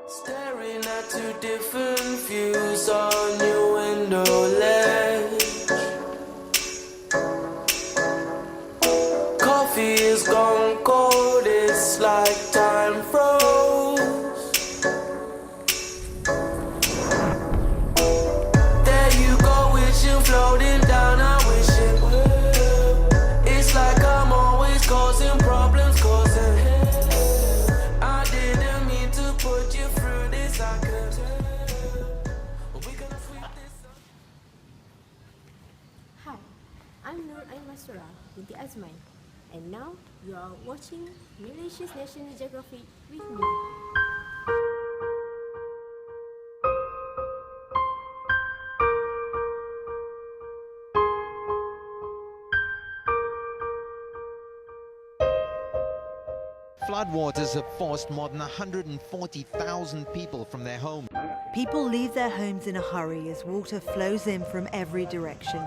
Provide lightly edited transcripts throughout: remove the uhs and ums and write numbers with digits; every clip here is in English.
Staring at two different views on your window ledge. Coffee is gone cold, it's like time froze. There you go, wishing, floating down, I wish it would. It's like I'm always causing problems, causing hell. I didn't mean to put you through this, I could tell. But we gonna sweep this up. Hi, I'm Nur Aimasura binti Azman, and now you are watching Malaysia's National Geographic with me. Floodwaters have forced more than 140,000 people from their homes. People leave their homes in a hurry as water flows in from every direction.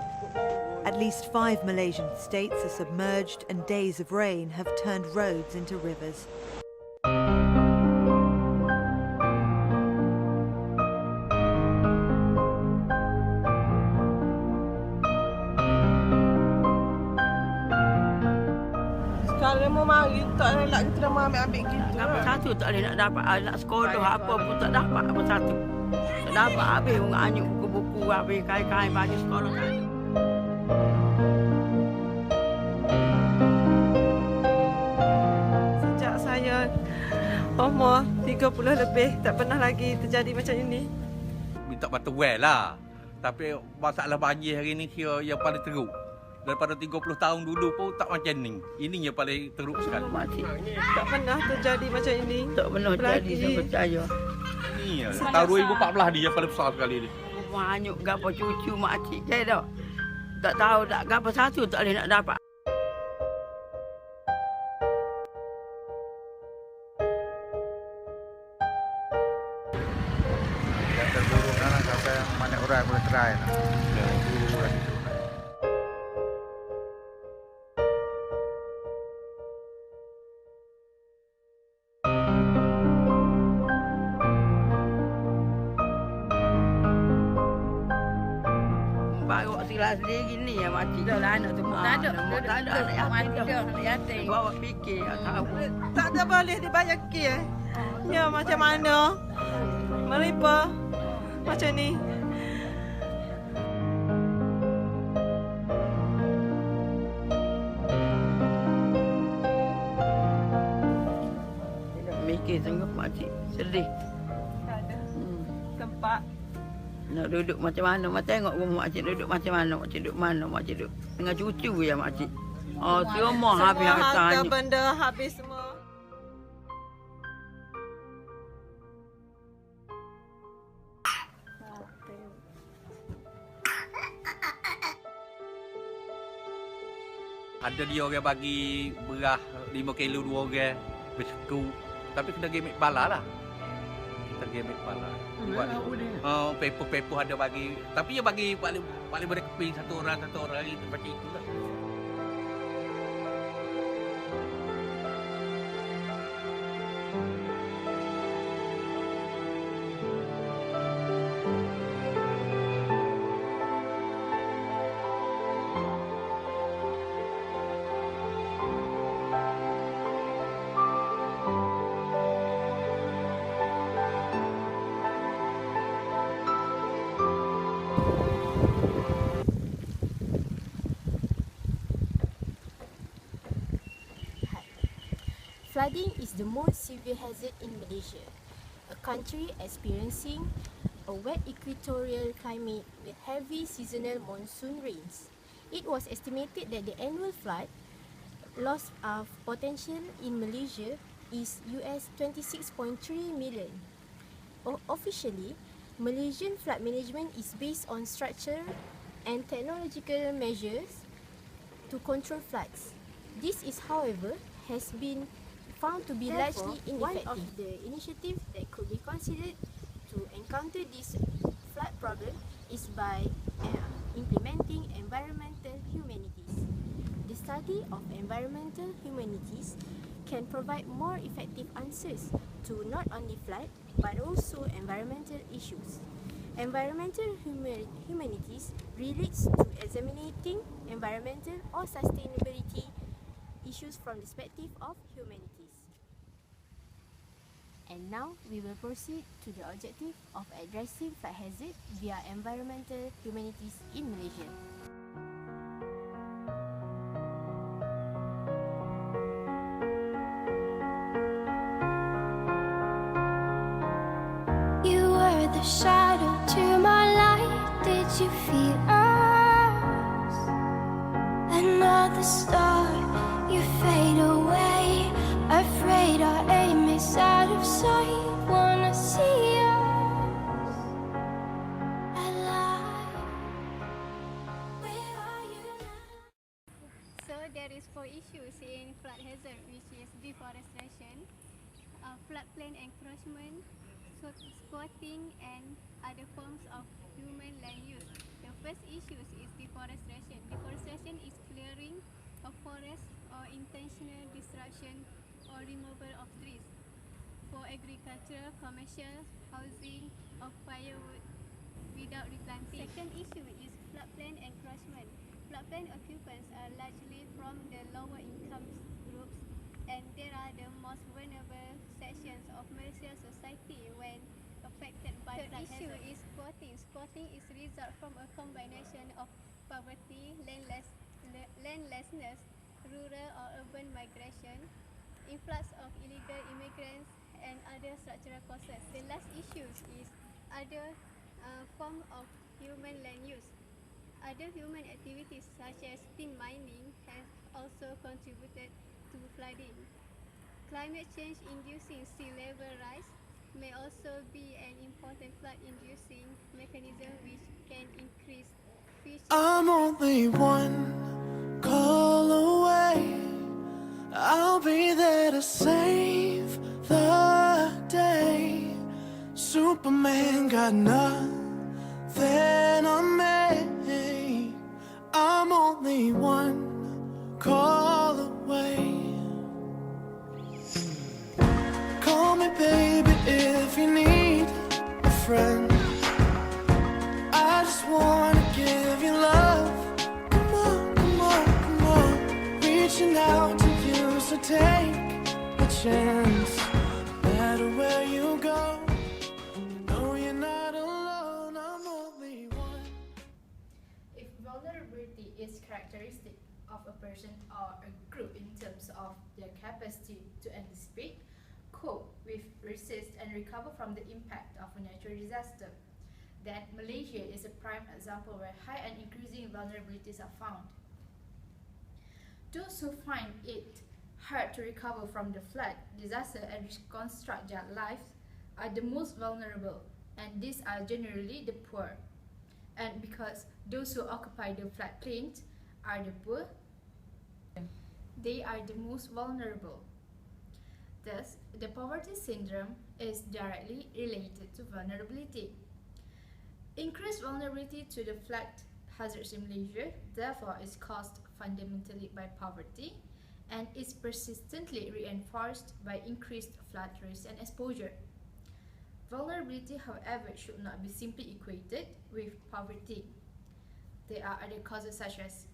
At least 5 Malaysian states are submerged, and days of rain have turned roads into rivers. Kalau mau mari tak nak kita dah mau ambil gitu. Apa satu tak boleh nak dapat, nak sekolah apa pun tak dapat apa satu. Tak dapat habis anyuk buku-buku, habis kain-kain baju sekolah kan. Sejak saya umur 30 lebih tak pernah lagi terjadi macam ini. Minta batu well lah. Tapi masalah banjir hari ni kira yang paling teruk. Daripada 30 tahun dulu pun tak macam ni. Ini yang paling teruk sekali. Makcik, Tak pernah terjadi macam ini. tak pernah jadi, saya percaya. Ini ya. Tahun 2014 ni yang paling besar sekali ni. Rumah anyuk gapo cucu makcik saya dah. Tak tahu tak gapo satu tak boleh nak dapat. Yang terburuk sekarang sampai mana orang boleh try lah. Bawa sila sendiri ni ya makcik. Dah lah anak tu tak ada. Tak ada anak yatim. Bawa fikir tak tahu. Tak ada boleh dibayar kir. Ya macam mana? Melipa macam ni. Mikir sungguh makcik. Sedih. Tak ada tempat. Nak duduk macam mana? Mak tengok rumah makcik duduk macam mana? Makcik duduk mana? Makcik duduk dengan cucu ya makcik. Oh, semua habis harta harta ni. benda habis semua. Ada dia orang bagi beras 5 kilo 2 orang. Bersuku. Tapi kena gemik bala lah. Kita gemik bala. Buat paper ada bagi. Tapi dia bagi paling boleh keping satu orang itu macam itulah. Flooding is the most severe hazard in Malaysia, a country experiencing a wet equatorial climate with heavy seasonal monsoon rains. It was estimated that the annual flood loss of potential in Malaysia is US 26.3 million. Officially, Malaysian flood management is based on structural and technological measures to control floods. This is, however, has been found to be largely ineffective. One of the initiatives that could be considered to encounter this flood problem is by implementing environmental humanities. The study of environmental humanities can provide more effective answers to not only flood but also environmental issues. Environmental humanities relates to examining environmental or sustainability issues from the perspective of humanities. And now we will proceed to the objective of addressing flood hazard via environmental humanities in Malaysia. You were the shadow to my light. Did you feel us? Another star, you fade away. Afraid our aim is out of sight. Wanna see us alive. Where are you now? So there is 4 issues in flood hazard, which is deforestation, floodplain encroachment, squatting, and other forms of human land use. The first issue is deforestation. Deforestation is clearing of forest or intentional destruction or removal of trees for agriculture, commercial, housing, or firewood without replanting. Second issue is floodplain encroachment. Floodplain occupants are largely from the lower income groups, and they are the most vulnerable sections of Malaysian society when affected by flood hazard. Third issue is squatting. Squatting is result from a combination of poverty, landlessness, rural or urban migration, influx of illegal immigrants, and other structural causes. The last issue is other form of human land use. Other human activities such as tin mining have also contributed to flooding. Climate change inducing sea level rise may also be an important flood inducing mechanism which can increase fish. I'm only one call away. I'll be there to save the day. Superman got nothing on me. I'm only one call away. Call me baby if you need a friend. I just wanna give you love. Come on, come on, come on. Reaching out to you, so take a chance. No matter where you go, know you're not alone. I'm only one. If vulnerability is characteristic of a person or a group in terms of their capacity to anticipate, cope with, resist and recover from the impact of a natural disaster, then Malaysia is a prime example where high and increasing vulnerabilities are found. Those who find it hard to recover from the flood, disaster and reconstruct their lives are the most vulnerable, and these are generally the poor. And because those who occupy the floodplains are the poor, they are the most vulnerable. Thus, the poverty syndrome is directly related to vulnerability. Increased vulnerability to the flood hazards in Malaysia, therefore, is caused fundamentally by poverty and is persistently reinforced by increased flood risk and exposure. Vulnerability, however, should not be simply equated with poverty. There are other causes such as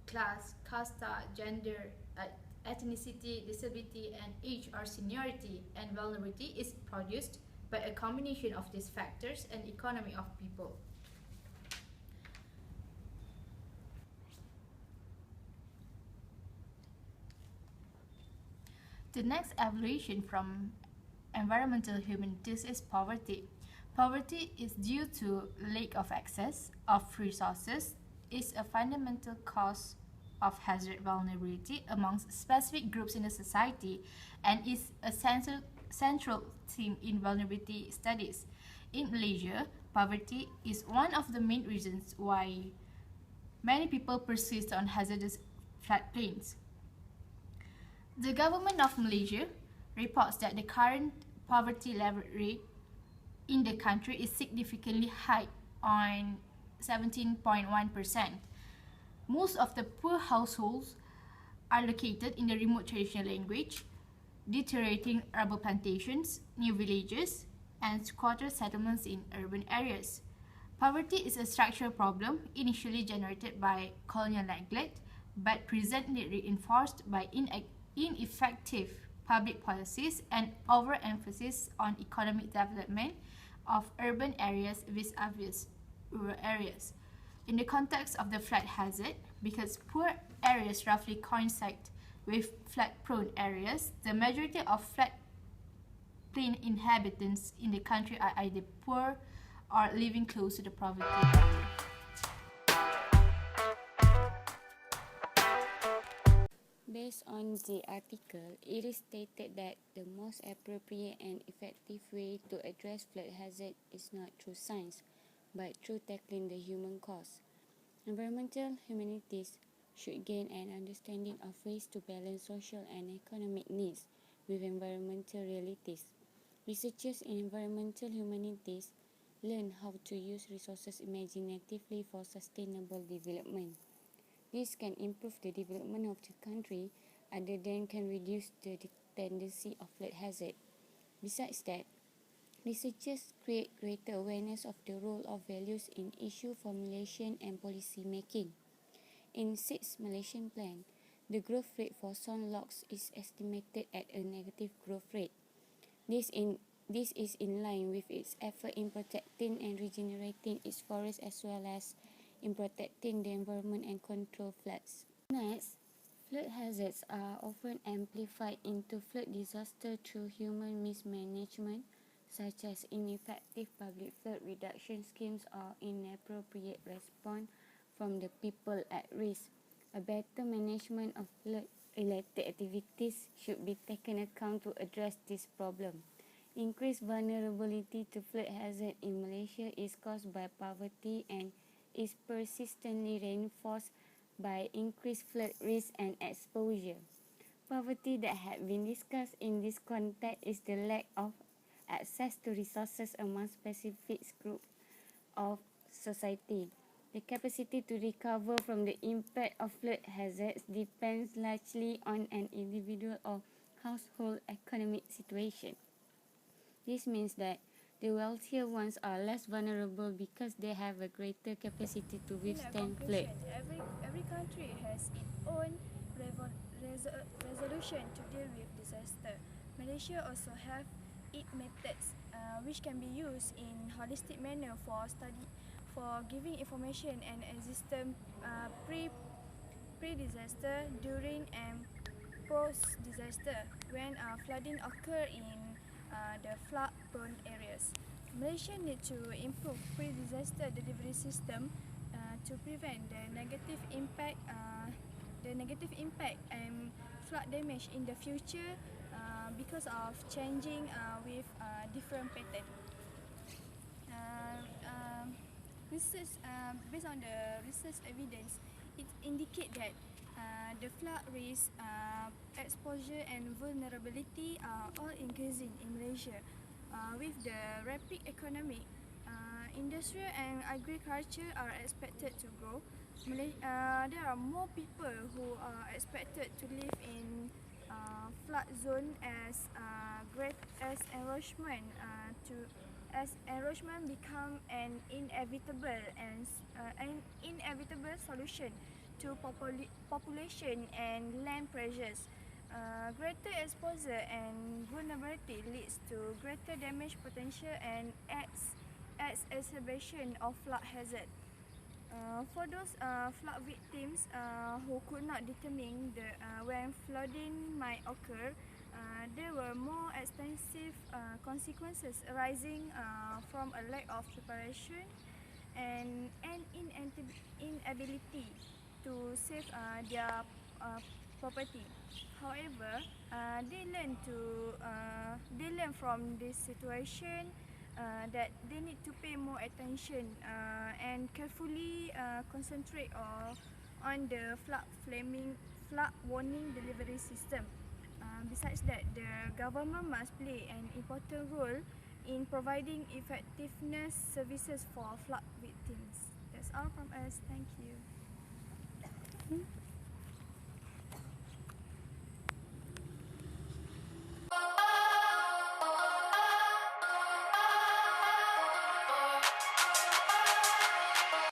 class, casta, gender, ethnicity, disability, and age or seniority, and vulnerability is produced by a combination of these factors and economy of people. The next evaluation from environmental humanities is poverty. Poverty is due to lack of access of resources, is a fundamental cause of hazard vulnerability amongst specific groups in the society, and is a central theme in vulnerability studies. In Malaysia, poverty is one of the main reasons why many people persist on hazardous floodplains. The government of Malaysia reports that the current poverty level rate in the country is significantly high on 17.1%. Most of the poor households are located in the remote traditional language, deteriorating rubber plantations, new villages, and squatter settlements in urban areas. Poverty is a structural problem initially generated by colonial neglect, but presently reinforced by ineffective public policies and overemphasis on economic development of urban areas vis-a-vis rural areas. In the context of the flood hazard, because poor areas roughly coincide with flood-prone areas, the majority of floodplain inhabitants in the country are either poor or living close to the poverty line. Based on the article, it is stated that the most appropriate and effective way to address flood hazard is not through science, but through tackling the human cause. Environmental humanities should gain an understanding of ways to balance social and economic needs with environmental realities. Researchers in environmental humanities learn how to use resources imaginatively for sustainable development. This can improve the development of the country other than can reduce the tendency of flood hazard. Besides that, researchers create greater awareness of the role of values in issue formulation and policy making. In 6th Malaysian Plan, the growth rate for sawn logs is estimated at a negative growth rate. This is in line with its effort in protecting and regenerating its forests as well as in protecting the environment and control floods. Next, flood hazards are often amplified into flood disaster through human mismanagement, such as ineffective public flood reduction schemes or inappropriate response from the people at risk. A better management of flood-related activities should be taken account to address this problem. Increased vulnerability to flood hazard in Malaysia is caused by poverty and is persistently reinforced by increased flood risk and exposure. Poverty that had been discussed in this context is the lack of access to resources among specific groups of society. The capacity to recover from the impact of flood hazards depends largely on an individual or household economic situation. This means that the wealthier ones are less vulnerable because they have a greater capacity to withstand flood. Every country has its own resolution to deal with disaster. Malaysia also have its methods which can be used in holistic manner for giving information and assistance pre-disaster, during and post-disaster when flooding occur in the flood-prone areas. Malaysia needs to improve pre-disaster delivery system to prevent the negative impact and flood damage in the future because of changing with different pattern. Research based on the research evidence, it indicates that the flood risk, exposure and vulnerability are all increasing in Malaysia. With the rapid economic, industrial and agriculture are expected to grow. There are more people who are expected to live in flood zone as erosion become an inevitable solution to population and land pressures. Greater exposure and vulnerability leads to greater damage potential and adds exacerbation of flood hazard. For those flood victims who could not determine when flooding might occur, there were more extensive consequences arising from a lack of preparation and an inability to save their property. However, they learn from this situation that they need to pay more attention and carefully concentrate on the flood warning delivery system. Besides that, the government must play an important role in providing effectiveness services for flood victims. That's all from us. Thank you.